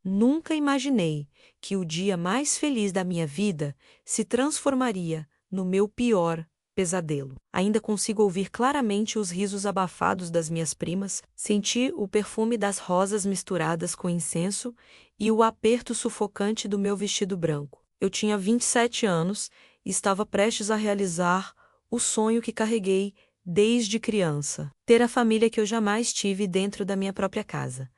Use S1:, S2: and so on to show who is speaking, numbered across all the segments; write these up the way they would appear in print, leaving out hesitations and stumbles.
S1: Nunca imaginei que o dia mais feliz da minha vida se transformaria no meu pior pesadelo. Ainda consigo ouvir claramente os risos abafados das minhas primas, sentir o perfume das rosas misturadas com incenso e o aperto sufocante do meu vestido branco. Eu tinha 27 anos e estava prestes a realizar o sonho que carreguei desde criança: ter a família que eu jamais tive dentro da minha própria casa.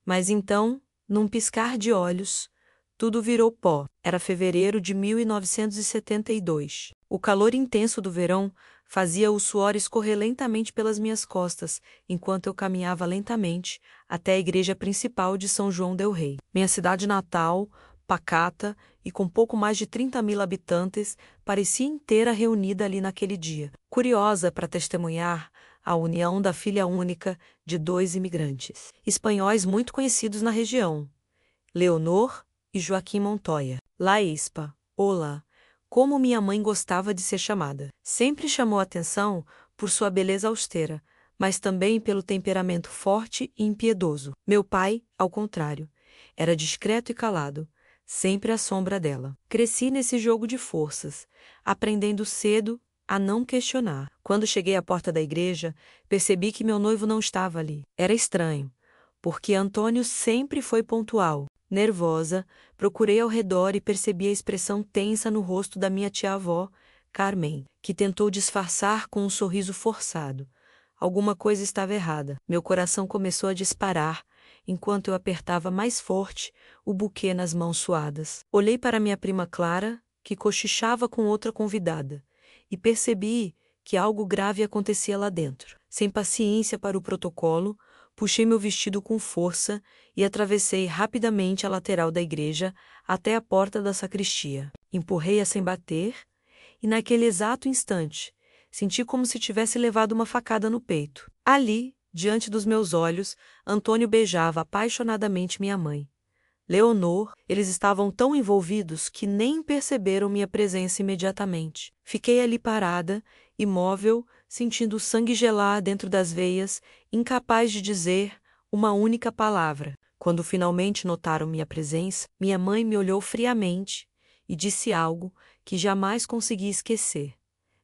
S1: Mas então, num piscar de olhos, tudo virou pó. Era fevereiro de 1972. O calor intenso do verão fazia o suor escorrer lentamente pelas minhas costas, enquanto eu caminhava lentamente até a igreja principal de São João del Rei. Minha cidade natal, pacata e com pouco mais de 30.000 habitantes, parecia inteira reunida ali naquele dia, curiosa para testemunhar a união da filha única de dois imigrantes espanhóis muito conhecidos na região, Leonor e Joaquim Montoya. La Ispa, olá, como minha mãe gostava de ser chamada. Sempre chamou atenção por sua beleza austera, mas também pelo temperamento forte e impiedoso. Meu pai, ao contrário, era discreto e calado, sempre à sombra dela. Cresci nesse jogo de forças, aprendendo cedo a não questionar. Quando cheguei à porta da igreja, percebi que meu noivo não estava ali. Era estranho, porque Antônio sempre foi pontual. Nervosa, procurei ao redor e percebi a expressão tensa no rosto da minha tia-avó, Carmen, que tentou disfarçar com um sorriso forçado. Alguma coisa estava errada. Meu coração começou a disparar, enquanto eu apertava mais forte o buquê nas mãos suadas. Olhei para minha prima Clara, que cochichava com outra convidada, e percebi que algo grave acontecia lá dentro. Sem paciência para o protocolo, puxei meu vestido com força e atravessei rapidamente a lateral da igreja até a porta da sacristia. Empurrei-a sem bater e, naquele exato instante, senti como se tivesse levado uma facada no peito. Ali, diante dos meus olhos, Antônio beijava apaixonadamente minha mãe. Leonor, eles estavam tão envolvidos que nem perceberam minha presença imediatamente. Fiquei ali parada, imóvel, sentindo o sangue gelar dentro das veias, incapaz de dizer uma única palavra. Quando finalmente notaram minha presença, minha mãe me olhou friamente e disse algo que jamais consegui esquecer.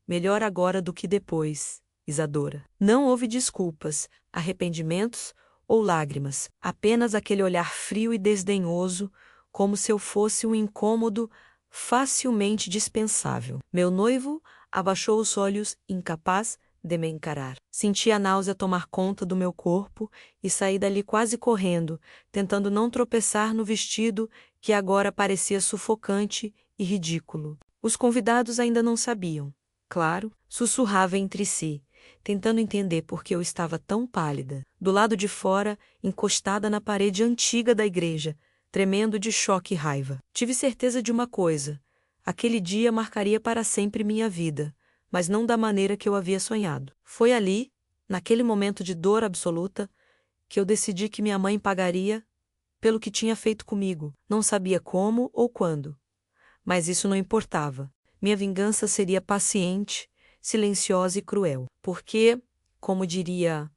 S1: Melhor agora do que depois, Isadora. Não houve desculpas, arrependimentos ou lágrimas, apenas aquele olhar frio e desdenhoso, como se eu fosse um incômodo facilmente dispensável. Meu noivo abaixou os olhos, incapaz de me encarar. Senti a náusea tomar conta do meu corpo e saí dali quase correndo, tentando não tropeçar no vestido que agora parecia sufocante e ridículo. Os convidados ainda não sabiam. Claro, sussurrava entre si, tentando entender por que eu estava tão pálida. Do lado de fora, encostada na parede antiga da igreja, tremendo de choque e raiva. Tive certeza de uma coisa: aquele dia marcaria para sempre minha vida, mas não da maneira que eu havia sonhado. Foi ali, naquele momento de dor absoluta, que eu decidi que minha mãe pagaria pelo que tinha feito comigo. Não sabia como ou quando, mas isso não importava. Minha vingança seria paciente, silenciosa e cruel. Porque, como diria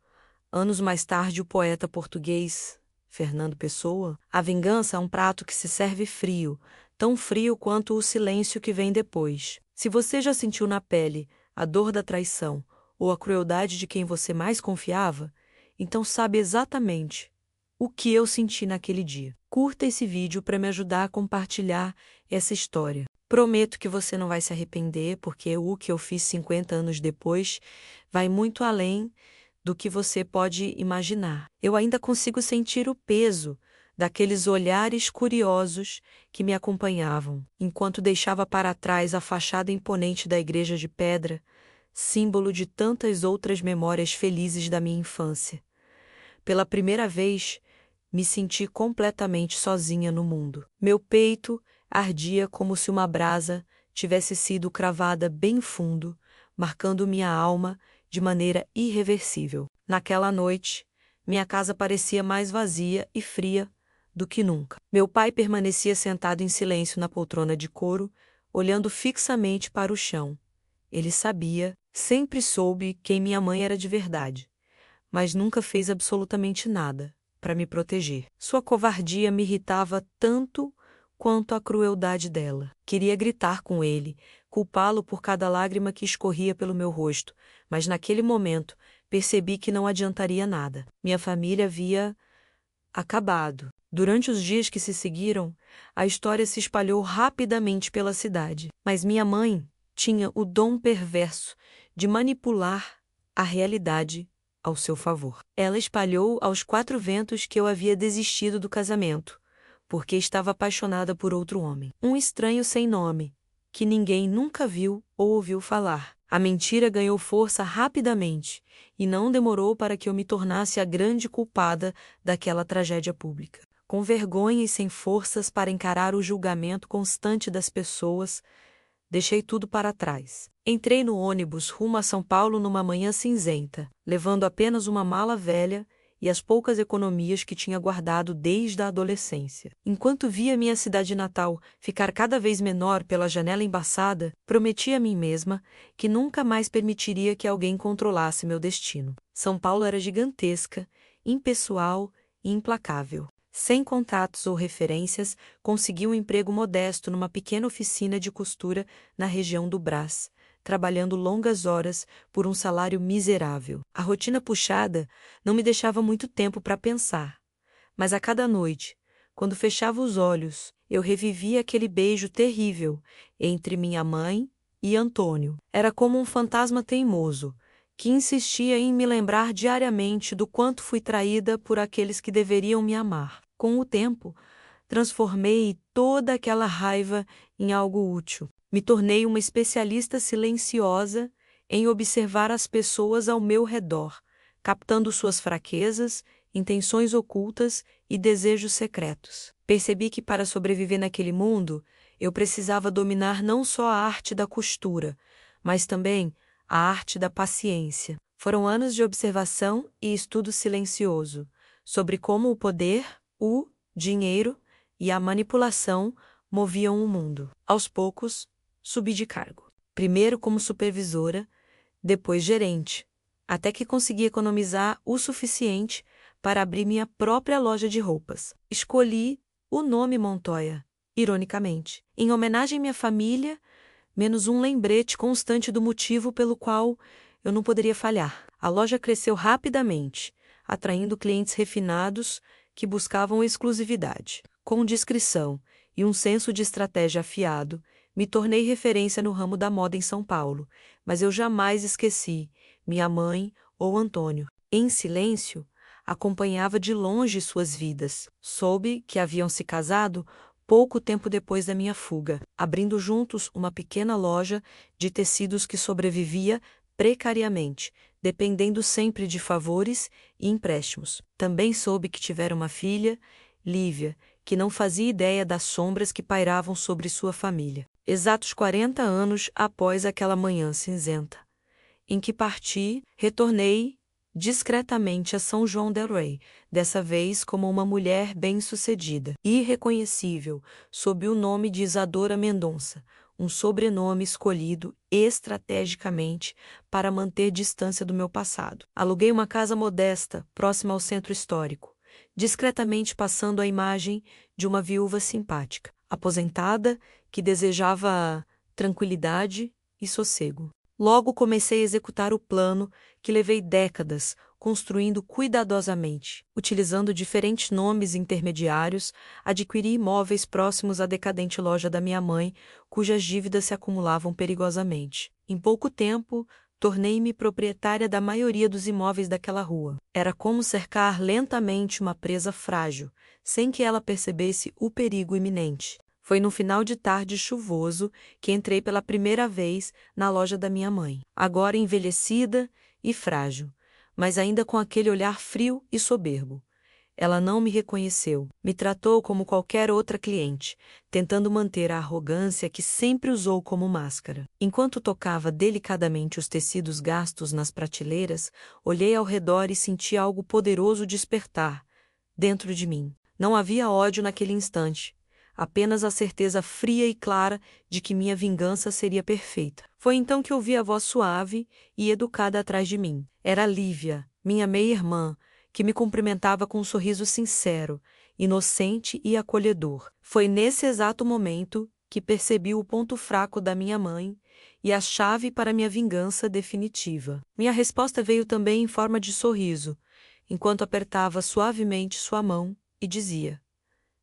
S1: anos mais tarde o poeta português Fernando Pessoa, a vingança é um prato que se serve frio, tão frio quanto o silêncio que vem depois. Se você já sentiu na pele a dor da traição ou a crueldade de quem você mais confiava, então sabe exatamente o que eu senti naquele dia. Curta esse vídeo para me ajudar a compartilhar essa história. Prometo que você não vai se arrepender, porque o que eu fiz 50 anos depois vai muito além do que você pode imaginar. Eu ainda consigo sentir o peso daqueles olhares curiosos que me acompanhavam, enquanto deixava para trás a fachada imponente da igreja de pedra, símbolo de tantas outras memórias felizes da minha infância. Pela primeira vez, me senti completamente sozinha no mundo. Meu peito ardia como se uma brasa tivesse sido cravada bem fundo, marcando minha alma de maneira irreversível. Naquela noite, minha casa parecia mais vazia e fria do que nunca. Meu pai permanecia sentado em silêncio na poltrona de couro, olhando fixamente para o chão. Ele sabia, sempre soube quem minha mãe era de verdade, mas nunca fez absolutamente nada para me proteger. Sua covardia me irritava tanto quanto a crueldade dela. Queria gritar com ele, culpá-lo por cada lágrima que escorria pelo meu rosto, mas naquele momento percebi que não adiantaria nada. Minha família havia acabado. Durante os dias que se seguiram, a história se espalhou rapidamente pela cidade. Mas minha mãe tinha o dom perverso de manipular a realidade ao seu favor. Ela espalhou aos quatro ventos que eu havia desistido do casamento, porque estava apaixonada por outro homem. Um estranho sem nome, que ninguém nunca viu ou ouviu falar. A mentira ganhou força rapidamente, e não demorou para que eu me tornasse a grande culpada daquela tragédia pública. Com vergonha e sem forças para encarar o julgamento constante das pessoas, deixei tudo para trás. Entrei no ônibus rumo a São Paulo numa manhã cinzenta, levando apenas uma mala velha e as poucas economias que tinha guardado desde a adolescência. Enquanto via minha cidade natal ficar cada vez menor pela janela embaçada, prometi a mim mesma que nunca mais permitiria que alguém controlasse meu destino. São Paulo era gigantesca, impessoal e implacável. Sem contatos ou referências, consegui um emprego modesto numa pequena oficina de costura na região do Brás, trabalhando longas horas por um salário miserável. A rotina puxada não me deixava muito tempo para pensar, mas a cada noite, quando fechava os olhos, eu revivia aquele beijo terrível entre minha mãe e Antônio. Era como um fantasma teimoso, que insistia em me lembrar diariamente do quanto fui traída por aqueles que deveriam me amar. Com o tempo, transformei toda aquela raiva em algo útil. Me tornei uma especialista silenciosa em observar as pessoas ao meu redor, captando suas fraquezas, intenções ocultas e desejos secretos. Percebi que para sobreviver naquele mundo, eu precisava dominar não só a arte da costura, mas também a arte da paciência. Foram anos de observação e estudo silencioso sobre como o poder, o dinheiro e a manipulação moviam o mundo. Aos poucos, subi de cargo. Primeiro como supervisora, depois gerente, até que consegui economizar o suficiente para abrir minha própria loja de roupas. Escolhi o nome Montoya, ironicamente, em homenagem à minha família, menos um lembrete constante do motivo pelo qual eu não poderia falhar. A loja cresceu rapidamente, atraindo clientes refinados que buscavam exclusividade. Com discrição e um senso de estratégia afiado, me tornei referência no ramo da moda em São Paulo, mas eu jamais esqueci minha mãe ou Antônio. Em silêncio, acompanhava de longe suas vidas. Soube que haviam se casado pouco tempo depois da minha fuga, abrindo juntos uma pequena loja de tecidos que sobrevivia precariamente, dependendo sempre de favores e empréstimos. Também soube que tiveram uma filha, Lívia, que não fazia ideia das sombras que pairavam sobre sua família. Exatos 40 anos após aquela manhã cinzenta, em que parti, retornei discretamente a São João del Rei, dessa vez como uma mulher bem-sucedida, irreconhecível, sob o nome de Isadora Mendonça, um sobrenome escolhido estrategicamente para manter distância do meu passado. Aluguei uma casa modesta, próxima ao centro histórico, discretamente passando a imagem de uma viúva simpática, aposentada, que desejava tranquilidade e sossego. Logo comecei a executar o plano que levei décadas construindo cuidadosamente. Utilizando diferentes nomes intermediários, adquiri imóveis próximos à decadente loja da minha mãe, cujas dívidas se acumulavam perigosamente. Em pouco tempo, tornei-me proprietária da maioria dos imóveis daquela rua. Era como cercar lentamente uma presa frágil, sem que ela percebesse o perigo iminente. Foi no final de tarde chuvoso que entrei pela primeira vez na loja da minha mãe, agora envelhecida e frágil, mas ainda com aquele olhar frio e soberbo. Ela não me reconheceu, me tratou como qualquer outra cliente, tentando manter a arrogância que sempre usou como máscara. Enquanto tocava delicadamente os tecidos gastos nas prateleiras, olhei ao redor e senti algo poderoso despertar dentro de mim. Não havia ódio naquele instante. Apenas a certeza fria e clara de que minha vingança seria perfeita. Foi então que ouvi a voz suave e educada atrás de mim. Era Lívia, minha meia-irmã, que me cumprimentava com um sorriso sincero, inocente e acolhedor. Foi nesse exato momento que percebi o ponto fraco da minha mãe e a chave para minha vingança definitiva. Minha resposta veio também em forma de sorriso, enquanto apertava suavemente sua mão e dizia: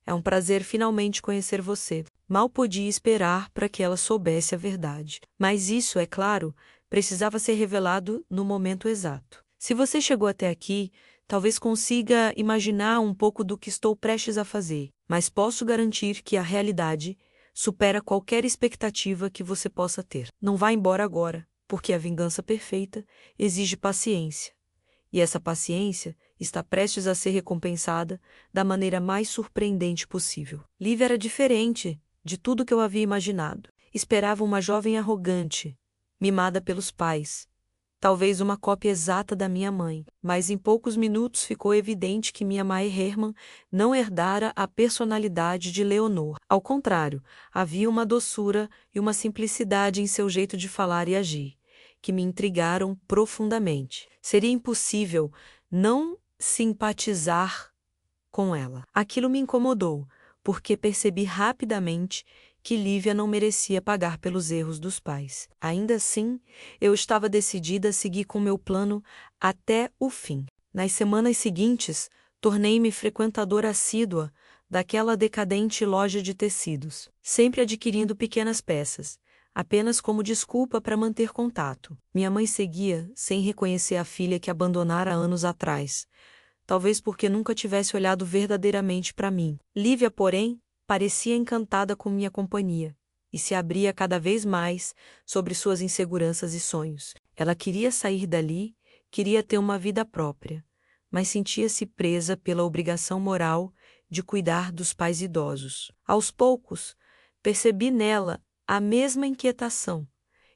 S1: "É um prazer finalmente conhecer você." Mal podia esperar para que ela soubesse a verdade. Mas isso, é claro, precisava ser revelado no momento exato. Se você chegou até aqui, talvez consiga imaginar um pouco do que estou prestes a fazer, mas posso garantir que a realidade supera qualquer expectativa que você possa ter. Não vá embora agora, porque a vingança perfeita exige paciência. E essa paciência está prestes a ser recompensada da maneira mais surpreendente possível. Liv era diferente de tudo que eu havia imaginado. Esperava uma jovem arrogante, mimada pelos pais, talvez uma cópia exata da minha mãe. Mas em poucos minutos ficou evidente que minha mãe Hermann não herdara a personalidade de Leonor. Ao contrário, havia uma doçura e uma simplicidade em seu jeito de falar e agir, que me intrigaram profundamente. Seria impossível não simpatizar com ela. Aquilo me incomodou, porque percebi rapidamente que Lívia não merecia pagar pelos erros dos pais. Ainda assim, eu estava decidida a seguir com meu plano até o fim. Nas semanas seguintes, tornei-me frequentadora assídua daquela decadente loja de tecidos, sempre adquirindo pequenas peças, apenas como desculpa para manter contato. Minha mãe seguia sem reconhecer a filha que abandonara anos atrás, talvez porque nunca tivesse olhado verdadeiramente para mim. Lívia, porém, parecia encantada com minha companhia e se abria cada vez mais sobre suas inseguranças e sonhos. Ela queria sair dali, queria ter uma vida própria, mas sentia-se presa pela obrigação moral de cuidar dos pais idosos. Aos poucos, percebi nela a mesma inquietação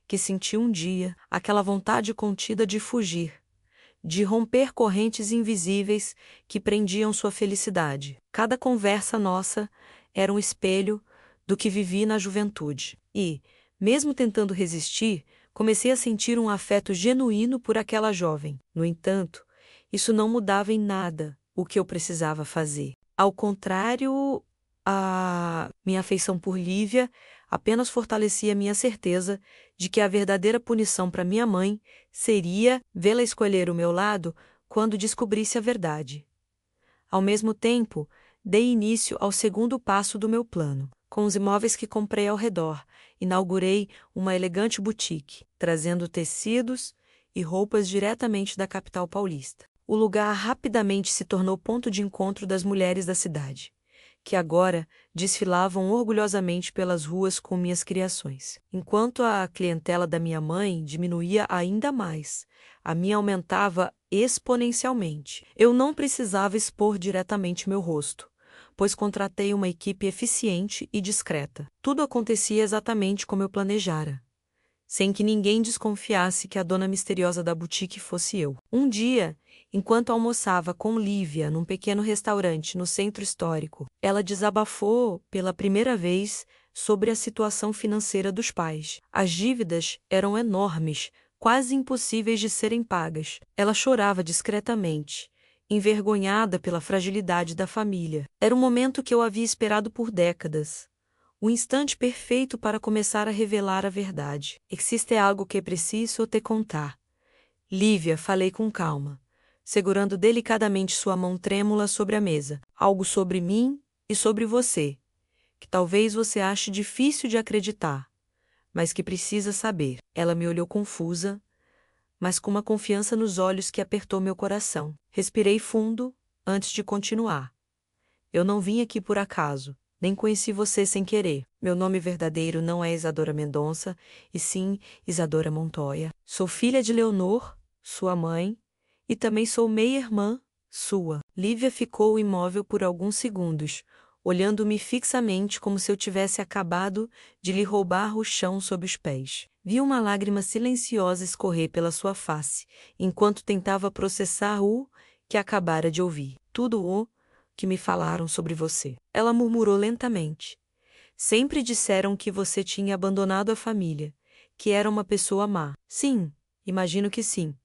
S1: que senti um dia, aquela vontade contida de fugir, de romper correntes invisíveis que prendiam sua felicidade. Cada conversa nossa era um espelho do que vivi na juventude. E, mesmo tentando resistir, comecei a sentir um afeto genuíno por aquela jovem. No entanto, isso não mudava em nada o que eu precisava fazer. Ao contrário, a minha afeição por Lívia apenas fortalecia minha certeza de que a verdadeira punição para minha mãe seria vê-la escolher o meu lado quando descobrisse a verdade. Ao mesmo tempo, dei início ao segundo passo do meu plano. Com os imóveis que comprei ao redor, inaugurei uma elegante boutique, trazendo tecidos e roupas diretamente da capital paulista. O lugar rapidamente se tornou ponto de encontro das mulheres da cidade, que agora desfilavam orgulhosamente pelas ruas com minhas criações. Enquanto a clientela da minha mãe diminuía ainda mais, a minha aumentava exponencialmente. Eu não precisava expor diretamente meu rosto, pois contratei uma equipe eficiente e discreta. Tudo acontecia exatamente como eu planejara, sem que ninguém desconfiasse que a dona misteriosa da boutique fosse eu. Um dia, enquanto almoçava com Lívia num pequeno restaurante no centro histórico, ela desabafou pela primeira vez sobre a situação financeira dos pais. As dívidas eram enormes, quase impossíveis de serem pagas. Ela chorava discretamente, envergonhada pela fragilidade da família. Era um momento que eu havia esperado por décadas. O instante perfeito para começar a revelar a verdade. Existe algo que preciso te contar. Lívia, falei com calma, segurando delicadamente sua mão trêmula sobre a mesa. Algo sobre mim e sobre você, que talvez você ache difícil de acreditar, mas que precisa saber. Ela me olhou confusa, mas com uma confiança nos olhos que apertou meu coração. Respirei fundo antes de continuar. Eu não vim aqui por acaso. Nem conheci você sem querer. Meu nome verdadeiro não é Isadora Mendonça, e sim Isadora Montoya. Sou filha de Leonor, sua mãe, e também sou meia-irmã sua. Lívia ficou imóvel por alguns segundos, olhando-me fixamente como se eu tivesse acabado de lhe roubar o chão sob os pés. Vi uma lágrima silenciosa escorrer pela sua face, enquanto tentava processar o que acabara de ouvir. Tudo o que me falaram sobre você. Ela murmurou lentamente. Sempre disseram que você tinha abandonado a família, que era uma pessoa má. Sim, imagino que sim,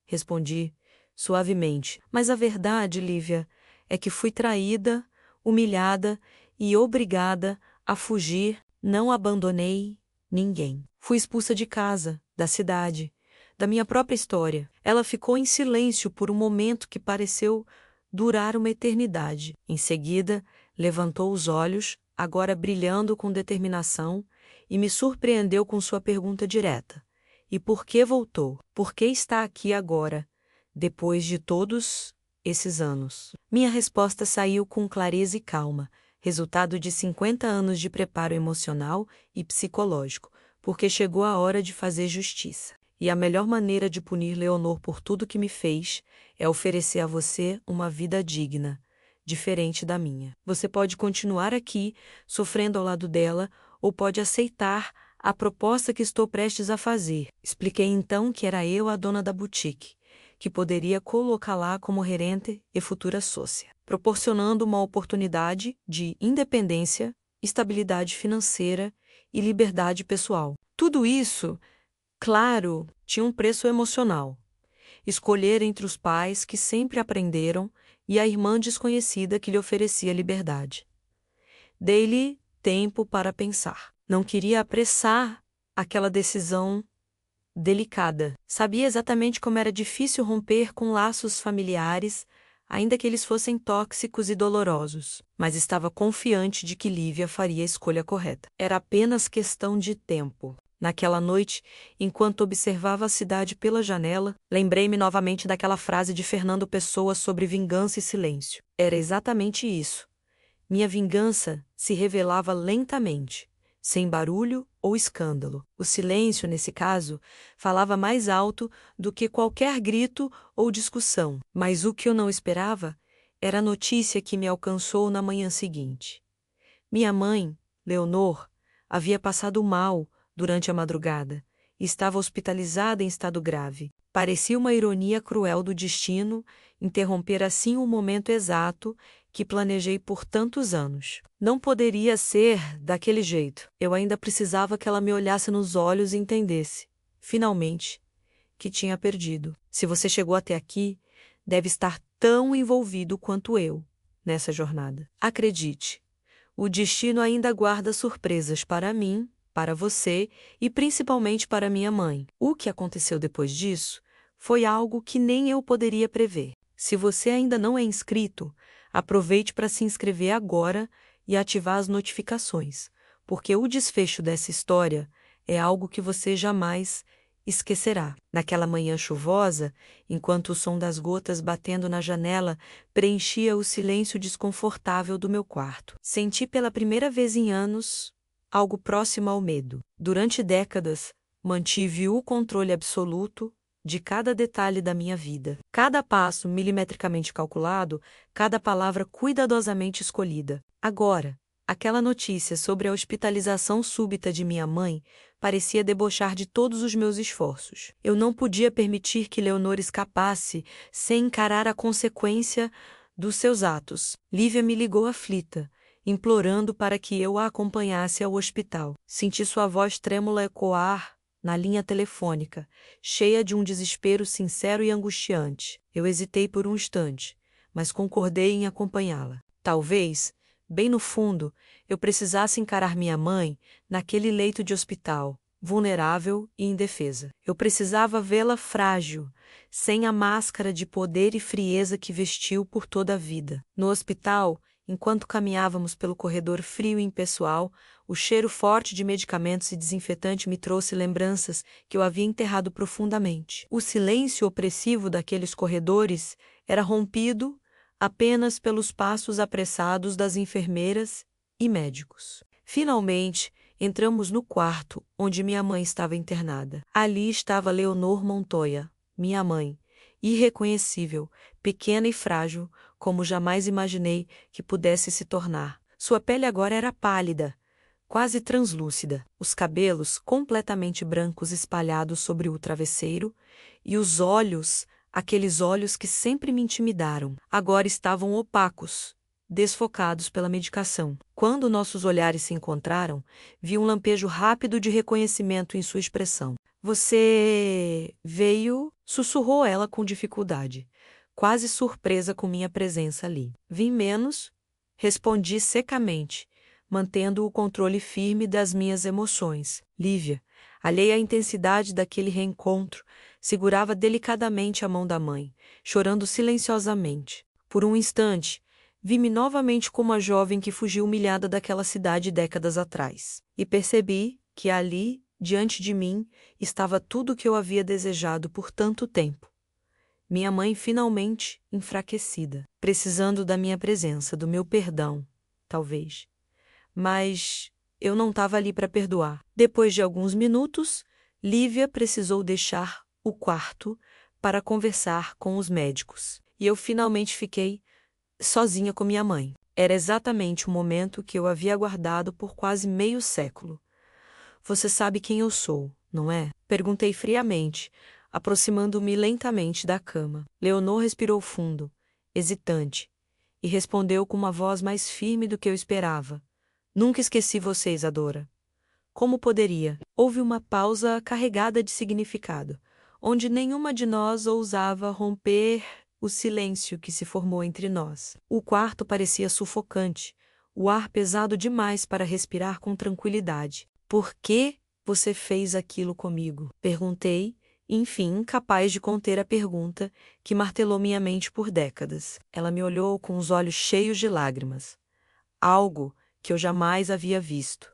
S1: respondi, suavemente. Mas a verdade, Lívia, é que fui traída, humilhada e obrigada a fugir. Não abandonei ninguém. Fui expulsa de casa, da cidade, da minha própria história. Ela ficou em silêncio por um momento que pareceu durar uma eternidade. Em seguida, levantou os olhos, agora brilhando com determinação, e me surpreendeu com sua pergunta direta. E por que voltou? Por que está aqui agora, depois de todos esses anos? Minha resposta saiu com clareza e calma, resultado de 50 anos de preparo emocional e psicológico, porque chegou a hora de fazer justiça. E a melhor maneira de punir Leonor por tudo que me fez é oferecer a você uma vida digna, diferente da minha. Você pode continuar aqui, sofrendo ao lado dela, ou pode aceitar a proposta que estou prestes a fazer. Expliquei então que era eu a dona da boutique, que poderia colocá-la como gerente e futura sócia, proporcionando uma oportunidade de independência, estabilidade financeira e liberdade pessoal. Tudo isso, claro, tinha um preço emocional. Escolher entre os pais que sempre aprenderam e a irmã desconhecida que lhe oferecia liberdade. Dei-lhe tempo para pensar. Não queria apressar aquela decisão delicada. Sabia exatamente como era difícil romper com laços familiares, ainda que eles fossem tóxicos e dolorosos, mas estava confiante de que Lívia faria a escolha correta. Era apenas questão de tempo. Naquela noite, enquanto observava a cidade pela janela, lembrei-me novamente daquela frase de Fernando Pessoa sobre vingança e silêncio. Era exatamente isso. Minha vingança se revelava lentamente, sem barulho ou escândalo. O silêncio, nesse caso, falava mais alto do que qualquer grito ou discussão. Mas o que eu não esperava era a notícia que me alcançou na manhã seguinte. Minha mãe, Leonor, havia passado mal durante a madrugada e estava hospitalizada em estado grave. Parecia uma ironia cruel do destino interromper assim o momento exato que planejei por tantos anos. Não poderia ser daquele jeito. Eu ainda precisava que ela me olhasse nos olhos e entendesse, finalmente, que tinha perdido. Se você chegou até aqui, deve estar tão envolvido quanto eu nessa jornada. Acredite, o destino ainda guarda surpresas para mim, para você e principalmente para minha mãe. O que aconteceu depois disso foi algo que nem eu poderia prever. Se você ainda não é inscrito, aproveite para se inscrever agora e ativar as notificações, porque o desfecho dessa história é algo que você jamais esquecerá. Naquela manhã chuvosa, enquanto o som das gotas batendo na janela preenchia o silêncio desconfortável do meu quarto, senti pela primeira vez em anos algo próximo ao medo. Durante décadas, mantive o controle absoluto de cada detalhe da minha vida. Cada passo milimetricamente calculado, cada palavra cuidadosamente escolhida. Agora, aquela notícia sobre a hospitalização súbita de minha mãe parecia debochar de todos os meus esforços. Eu não podia permitir que Leonor escapasse sem encarar a consequência dos seus atos. Lívia me ligou aflita, implorando para que eu a acompanhasse ao hospital. Senti sua voz trêmula ecoar na linha telefônica, cheia de um desespero sincero e angustiante. Eu hesitei por um instante, mas concordei em acompanhá-la. Talvez, bem no fundo, eu precisasse encarar minha mãe naquele leito de hospital, vulnerável e indefesa. Eu precisava vê-la frágil, sem a máscara de poder e frieza que vestiu por toda a vida. No hospital, enquanto caminhávamos pelo corredor frio e impessoal, o cheiro forte de medicamentos e desinfetante me trouxe lembranças que eu havia enterrado profundamente. O silêncio opressivo daqueles corredores era rompido apenas pelos passos apressados das enfermeiras e médicos. Finalmente, entramos no quarto onde minha mãe estava internada. Ali estava Leonor Montoya, minha mãe, irreconhecível, pequena e frágil, como jamais imaginei que pudesse se tornar. Sua pele agora era pálida, quase translúcida, os cabelos completamente brancos espalhados sobre o travesseiro, e os olhos, aqueles olhos que sempre me intimidaram, agora estavam opacos, desfocados pela medicação. Quando nossos olhares se encontraram, vi um lampejo rápido de reconhecimento em sua expressão. "Você veio?", sussurrou ela com dificuldade. quase surpresa com minha presença ali. Vim menos, respondi secamente, mantendo o controle firme das minhas emoções. Lívia, alheia à intensidade daquele reencontro, segurava delicadamente a mão da mãe, chorando silenciosamente. Por um instante, vi-me novamente como a jovem que fugiu humilhada daquela cidade décadas atrás. E percebi que ali, diante de mim, estava tudo o que eu havia desejado por tanto tempo. Minha mãe finalmente enfraquecida, precisando da minha presença, do meu perdão, talvez. Mas eu não estava ali para perdoar. Depois de alguns minutos, Lívia precisou deixar o quarto para conversar com os médicos. E eu finalmente fiquei sozinha com minha mãe. Era exatamente o momento que eu havia aguardado por quase meio século. Você sabe quem eu sou, não é? Perguntei friamente, aproximando-me lentamente da cama. Leonor respirou fundo, hesitante, e respondeu com uma voz mais firme do que eu esperava. Nunca esqueci você, Isadora. Como poderia? Houve uma pausa carregada de significado, onde nenhuma de nós ousava romper o silêncio que se formou entre nós. O quarto parecia sufocante, o ar pesado demais para respirar com tranquilidade. Por que você fez aquilo comigo? Perguntei, enfim, incapaz de conter a pergunta que martelou minha mente por décadas. Ela me olhou com os olhos cheios de lágrimas. Algo que eu jamais havia visto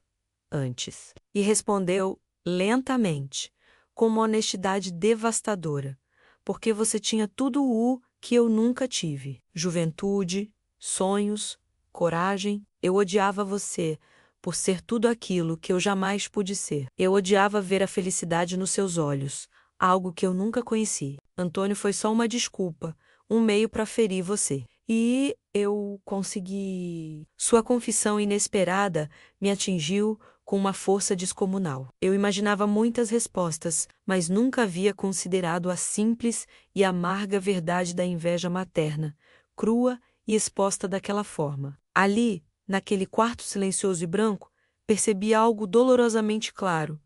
S1: antes. E respondeu lentamente, com uma honestidade devastadora, porque você tinha tudo o que eu nunca tive. Juventude, sonhos, coragem. Eu odiava você por ser tudo aquilo que eu jamais pude ser. Eu odiava ver a felicidade nos seus olhos, algo que eu nunca conheci. Antônio foi só uma desculpa, um meio para ferir você. E eu consegui. Sua confissão inesperada me atingiu com uma força descomunal. Eu imaginava muitas respostas, mas nunca havia considerado a simples e amarga verdade da inveja materna, crua e exposta daquela forma. Ali, naquele quarto silencioso e branco, percebi algo dolorosamente claro.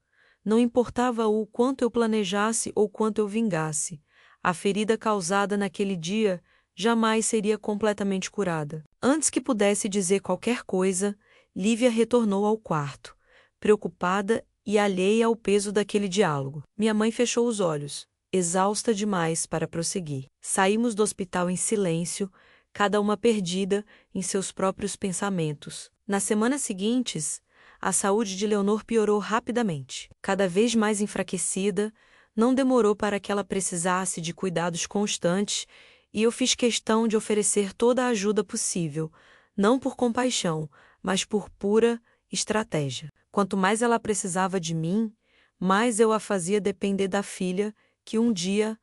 S1: Não importava o quanto eu planejasse ou quanto eu vingasse. A ferida causada naquele dia jamais seria completamente curada. Antes que pudesse dizer qualquer coisa, Lívia retornou ao quarto, preocupada e alheia ao peso daquele diálogo. Minha mãe fechou os olhos, exausta demais para prosseguir. Saímos do hospital em silêncio, cada uma perdida em seus próprios pensamentos. Nas semanas seguintes, a saúde de Leonor piorou rapidamente. Cada vez mais enfraquecida, não demorou para que ela precisasse de cuidados constantes e eu fiz questão de oferecer toda a ajuda possível, não por compaixão, mas por pura estratégia. Quanto mais ela precisava de mim, mais eu a fazia depender da filha que um dia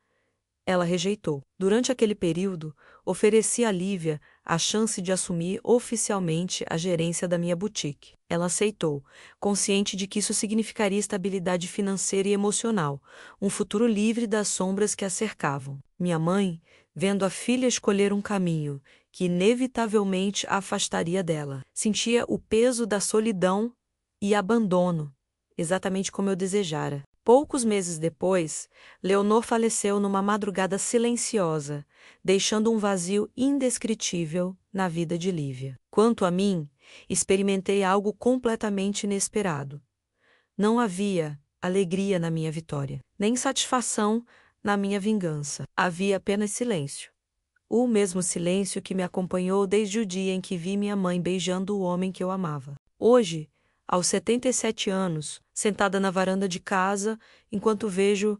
S1: ela rejeitou. Durante aquele período, ofereci a Lívia a chance de assumir oficialmente a gerência da minha boutique. Ela aceitou, consciente de que isso significaria estabilidade financeira e emocional, um futuro livre das sombras que a cercavam. Minha mãe, vendo a filha escolher um caminho que inevitavelmente a afastaria dela, sentia o peso da solidão e abandono, exatamente como eu desejara. Poucos meses depois, Leonor faleceu numa madrugada silenciosa, deixando um vazio indescritível na vida de Lívia. Quanto a mim, experimentei algo completamente inesperado. Não havia alegria na minha vitória, nem satisfação na minha vingança. Havia apenas silêncio. O mesmo silêncio que me acompanhou desde o dia em que vi minha mãe beijando o homem que eu amava. Hoje, aos 77 anos, sentada na varanda de casa, enquanto vejo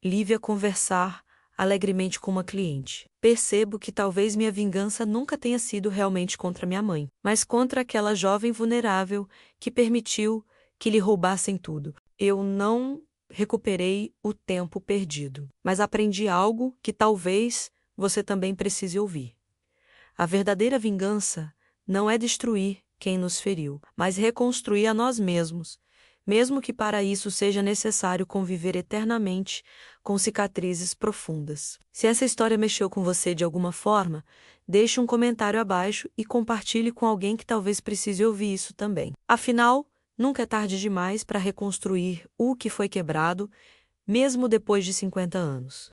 S1: Lívia conversar alegremente com uma cliente. Percebo que talvez minha vingança nunca tenha sido realmente contra minha mãe, mas contra aquela jovem vulnerável que permitiu que lhe roubassem tudo. Eu não recuperei o tempo perdido, mas aprendi algo que talvez você também precise ouvir. A verdadeira vingança não é destruir quem nos feriu, mas reconstruir a nós mesmos, mesmo que para isso seja necessário conviver eternamente com cicatrizes profundas. Se essa história mexeu com você de alguma forma, deixe um comentário abaixo e compartilhe com alguém que talvez precise ouvir isso também. Afinal, nunca é tarde demais para reconstruir o que foi quebrado, mesmo depois de 50 anos.